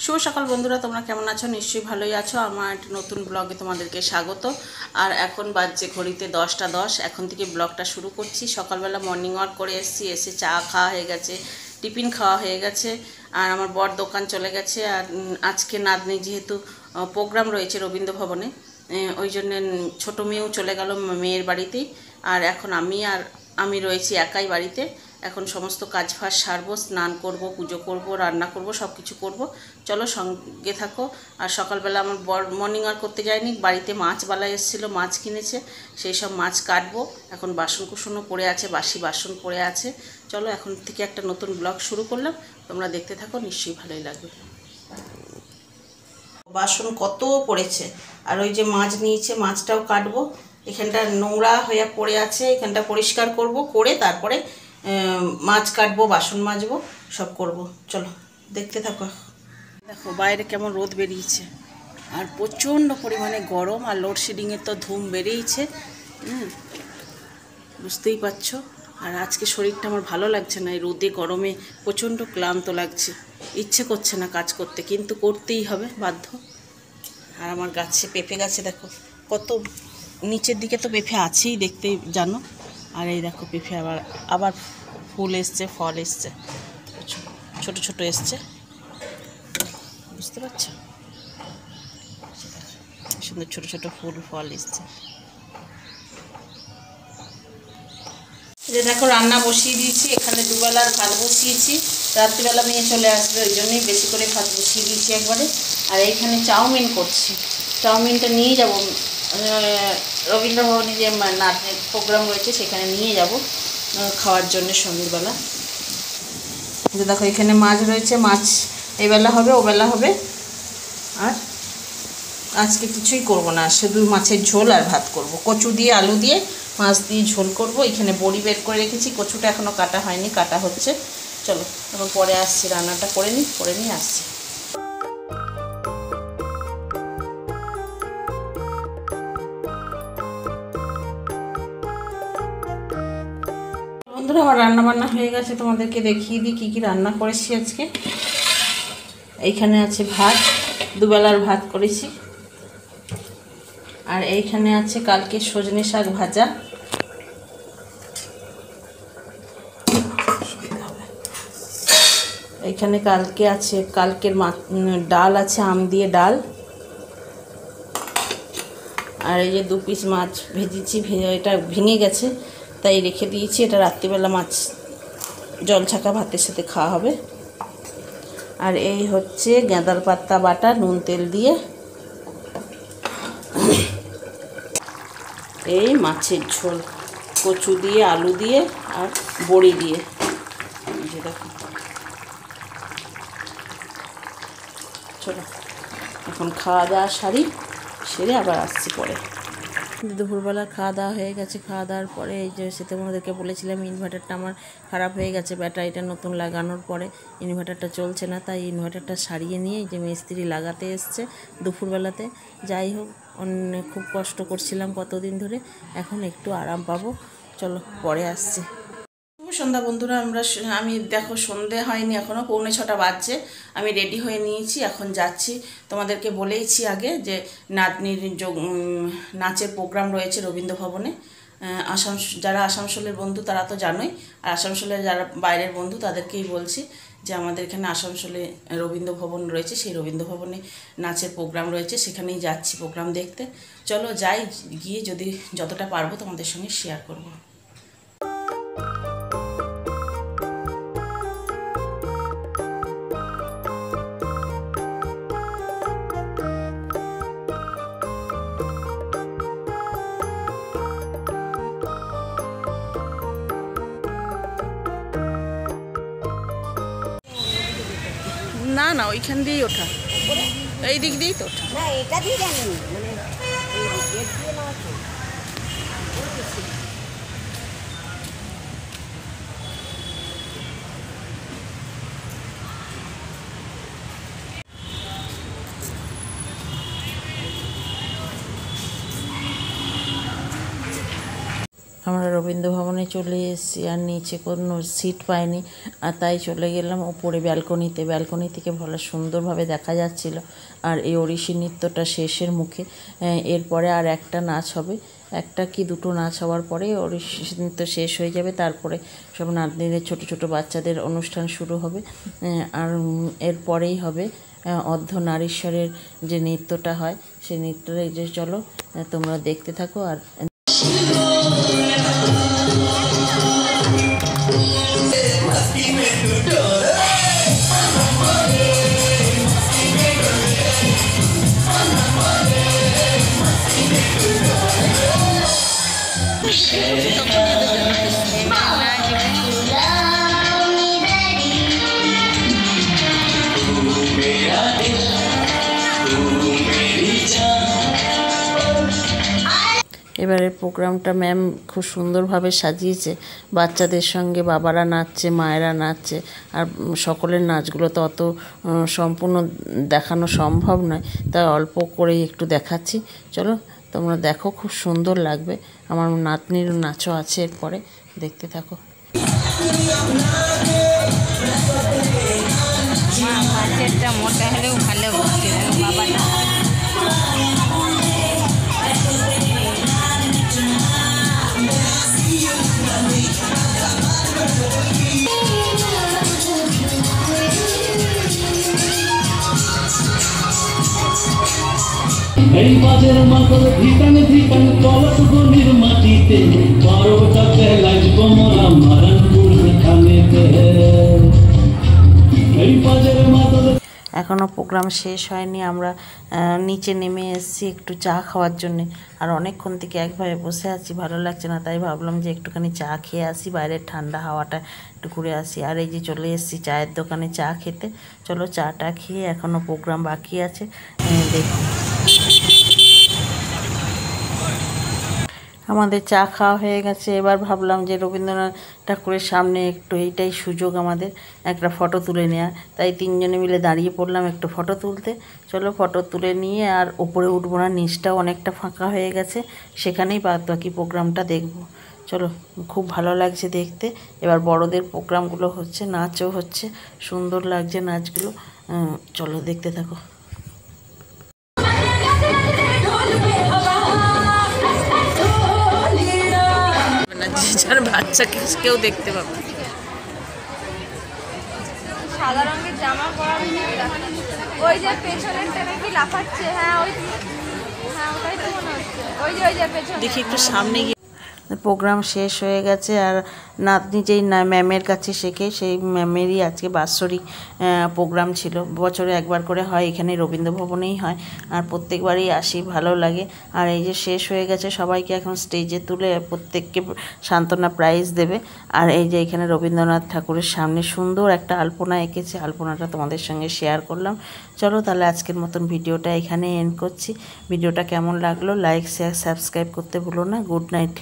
শুভ সকাল বন্ধুরা, তোমরা কেমন আছো? নিশ্চয়ই ভালোই আছো। আমার একটা নতুন ব্লগে তোমাদেরকে স্বাগত। আর এখন বাজছে ঘড়িতে 10টা 10। এখন থেকে ব্লগটা শুরু করছি। সকালবেলা মর্নিং ওয়াক করে এসেছি, এসে চা খাওয়া হয়ে গেছে, টিফিন খাওয়া হয়ে গেছে, আর আমার বর দোকান চলে গেছে। আর আজকে নাতনি যেহেতু প্রোগ্রাম রয়েছে রবীন্দ্র ভবনে, ওই জন্য ছোটো মেয়েও চলে গেল মেয়ের বাড়িতেই। আর এখন আমি রয়েছি একাই বাড়িতে। এখন সমস্ত কাজ ফাজ সারবো, স্নান করব, পুজো করব, রান্না করব, সব কিছু করব। চলো সঙ্গে থাকো। আর সকালবেলা আমার বর মর্নিং ওয়াক করতে যায়নি, বাড়িতে মাছবালা এসেছিলো, মাছ কিনেছে, সেই সব মাছ কাটবো। এখন বাসন কুসনও পড়ে আছে, বাসি বাসন পড়ে আছে। চলো এখন থেকে একটা নতুন ব্লগ শুরু করলাম, তোমরা দেখতে থাকো, নিশ্চয়ই ভালোই লাগবে। বাসন কত পড়েছে, আর ওই যে মাছ নিয়েছে, মাছটাও কাটবো। এখানটা নোংরা হয়ে পড়ে আছে, এখানটা পরিষ্কার করব, করে তারপরে মাছ কাটবো, বাসন মাজবো, সব করব। চলো দেখতে থাকো। দেখো বাইরে কেমন রোদ বেরিয়েছে, আর প্রচণ্ড পরিমাণে গরম, আর লোডশেডিংয়ের তো ধুম বেরিয়েছে, বুঝতেই পারছো। আর আজকে শরীরটা আমার ভালো লাগছে না, এই রোদে গরমে প্রচণ্ড ক্লান্ত লাগছে, ইচ্ছে করছে না কাজ করতে, কিন্তু করতেই হবে বাধ্য। আর আমার গাছে পেঁপে গাছে দেখো কত নিচের দিকে তো পেঁপে আছেই, দেখতেই জানো। আর এই দেখো পেঁপে আবার ফুল এসছে, ফল এসছে, ছোট ছোট এসছে, বুঝতে পারছো? সুন্দর ছোট ছোট ফুল ফল এসছে। যে দেখো রান্না বসিয়ে দিয়েছি, এখানে দুবেলার ভাত বসিয়েছি, রাত্রিবেলা মেয়ে চলে আসবে, ওই জন্যই বেশি করে ভাত বসিয়ে দিয়েছি একবারে। আর এইখানে চাউমিন করছি, চাউমিনটা নিয়ে যাব রবীন্দ্র ভবনে, যে নাচের প্রোগ্রাম রয়েছে সেখানে নিয়ে যাব খাওয়ার জন্য সন্ধ্যেবেলা। যে দেখো এখানে মাছ রয়েছে, মাছ এবেলা হবে, ওবেলা হবে। আর আজকে কিছুই করব না, শুধু মাছের ঝোল আর ভাত করব, কচু দিয়ে আলু দিয়ে মাছ দিয়ে ঝোল করব। এখানে বড়ি বের করে রেখেছি, কচুটা এখনও কাটা হয়নি, কাটা হচ্ছে। চলো এখন পরে আসছি, রান্নাটা করে নিয়ে আসছি। বন্ধুরা আমার রান্না বান্না হয়ে গেছে, তোমাদেরকে দেখিয়ে দিই কী কী রান্না করেছি আজকে। এইখানে আছে ভাত, দুবেলার ভাত করেছি। আর এইখানে আছে কালকে সজনে শাক ভাজা। এইখানে কালকের ডাল আছে, আম দিয়ে ডাল। আর এই যে 2 পিস মাছ ভেজেছি, এটা ভেঙে গেছে তাই রেখে দিয়েছি, এটা রাত্রিবেলা মাছ জল ছাকা ভাতের সাথে খাওয়া হবে। আর এই হচ্ছে গাঁদাল পাতা বাটা, নুন তেল দিয়ে, এই মাছের ঝোল কচু দিয়ে আলু দিয়ে আর বড়ি দিয়ে। যে দেখো চলো এখন খাওয়া দাওয়া সেরে আবার আসছি পরে। দুপুরবেলা খাওয়া দাওয়া হয়ে গেছে, খাওয়া দাওয়ার পরে এই যে সেটা তোমাদেরকে বলেছিলাম ইনভার্টারটা আমার খারাপ হয়ে গেছে, ব্যাটারিটা নতুন লাগানোর পরে ইনভার্টারটা চলছে না, তাই ইনভার্টারটা সারিয়ে নিয়ে এই যে মিস্ত্রি লাগাতে এসছে দুপুরবেলাতে। যাই হোক, খুব কষ্ট করছিলাম কতদিন ধরে, এখন একটু আরাম পাবো। চলো পরে আসছি। সন্ধ্যা বন্ধুরা, আমি দেখো সন্ধে হয়নি এখনও, 6:45 বাজছে। আমি রেডি হয়ে নিয়েছি, এখন যাচ্ছি। তোমাদেরকে বলেইছি আগে যে নাতনির নাচের প্রোগ্রাম রয়েছে রবীন্দ্র ভবনে। যারা আসানসোলের বন্ধু তারা তো জানোই, আর আসানসোলের যারা বাইরের বন্ধু তাদেরকেই বলছি যে আমাদের এখানে আসানসোলে রবীন্দ্র ভবন রয়েছে, সেই রবীন্দ্র ভবনে নাচের প্রোগ্রাম রয়েছে, সেখানেই যাচ্ছি প্রোগ্রাম দেখতে। চলো যাই, গিয়ে যতটা পারবো তোমাদের সঙ্গে শেয়ার করব। না না, ওইখান দিয়েই ওঠা, এই দিক দিয়েই তো ওঠা। না এটা দিয়ে জানি মানে গেট দিয়ে না ওঠে। আমরা রবীন্দ্র ভবনে চলে এসেছি, আর নিচে কোনো সিট পাইনি, আর তাই চলে গেলাম ওপরে ব্যালকনিতে। ব্যালকনি থেকে ভালো সুন্দরভাবে দেখা যাচ্ছিল। আর এই ওড়িশি নৃত্যটা শেষের মুখে, এরপরে আর একটা নাচ হবে, একটা কি দুটো নাচ হওয়ার পরে ওড়িশি নৃত্য শেষ হয়ে যাবে। তারপরে সব নাতনিদের ছোট ছোট বাচ্চাদের অনুষ্ঠান শুরু হবে। আর এরপরেই হবে অর্ধনারীশ্বরের যে নৃত্যটা হয়, সেই নৃত্যটা। এই যে চলো তোমরা দেখতে থাকো। আর এবারের প্রোগ্রামটা ম্যাম খুব সুন্দরভাবে সাজিয়েছে। বাচ্চাদের সঙ্গে বাবারা নাচছে, মায়েরা নাচছে। আর সকলের নাচগুলো তো অত সম্পূর্ণ দেখানো সম্ভব নয়, তাই অল্প করেই একটু দেখাচ্ছি। চলো তোমরা দেখো, খুব সুন্দর লাগবে। আমার নাতনির নাচও আছে, এরপরে দেখতে থাকো। বাচ্চাটা মোটা হলেও ভালো হচ্ছে বাবাটা। এই বাজের মাতল ধিটান ধিটান কলস গলির মাটিতে 12টা বেলায় তোমরা মারানপুর খানেতে। এই বাজের মাতল এখনও প্রোগ্রাম শেষ হয়নি। আমরা নিচে নেমে এসেছি একটু চা খাওয়ার জন্যে। আর অনেকক্ষণ থেকে একভাবে বসে আছি, ভালো লাগছে না, তাই ভাবলাম যে একটুখানি চা খেয়ে আসি, বাইরের ঠান্ডা হাওয়াটা একটু ঘুরে আসি। আর এই যে চলে এসেছি চায়ের দোকানে চা খেতে। চলো চাটা খেয়ে, এখনও প্রোগ্রাম বাকি আছে, দেখি। আমাদের চা খাওয়া হয়ে গেছে। এবার ভাবলাম যে রবীন্দ্রনাথ ঠাকুরের সামনে একটু, এইটাই সুযোগ আমাদের একটা ফটো তুলে নেওয়ার। তাই তিনজনে মিলে দাঁড়িয়ে পড়লাম একটু ফটো তুলতে। চলো ফটো তুলে নিয়ে আর ওপরে উঠবো না, নিচটাও অনেকটা ফাঁকা হয়ে গেছে, সেখানেই বাকি প্রোগ্রামটা দেখব। চলো, খুব ভালো লাগছে দেখতে। এবার বড়দের প্রোগ্রামগুলো হচ্ছে, নাচও হচ্ছে, সুন্দর লাগছে নাচগুলো। চলো দেখতে থাকো। যার বাচ্চাকে কেউ দেখতে পাবে। সাদা রঙের জামা পরা, ওই যে পেছনেরটা নাকি লাফাচ্ছে। হ্যাঁ ওই, হ্যাঁ ওটাই তো মনে হচ্ছে। ওই যে পেছনে দেখি একটু সামনে গিয়ে। প্রোগ্রাম শেষ হয়ে গেছে। আর নাতনি যেই ম্যামের কাছে শেখে, সেই ম্যামেরই আজকে বাৎসরিক প্রোগ্রাম ছিল। বছরে একবার করে হয়, এখানে রবীন্দ্র ভবনেই হয়। আর প্রত্যেকবারই আসি, ভালো লাগে। আর এই যে শেষ হয়ে গেছে, সবাইকে এখন স্টেজে তুলে প্রত্যেককে সান্ত্বনা প্রাইজ দেবে। আর এই যে এখানে রবীন্দ্রনাথ ঠাকুরের সামনে সুন্দর একটা আলপনা এঁকেছে, আলপনাটা তোমাদের সঙ্গে শেয়ার করলাম। চলো তাহলে আজকের মতন ভিডিওটা এখানে এন্ড করছি। ভিডিওটা কেমন লাগলো লাইক, শেয়ার, সাবস্ক্রাইব করতে ভুলো না। Good night.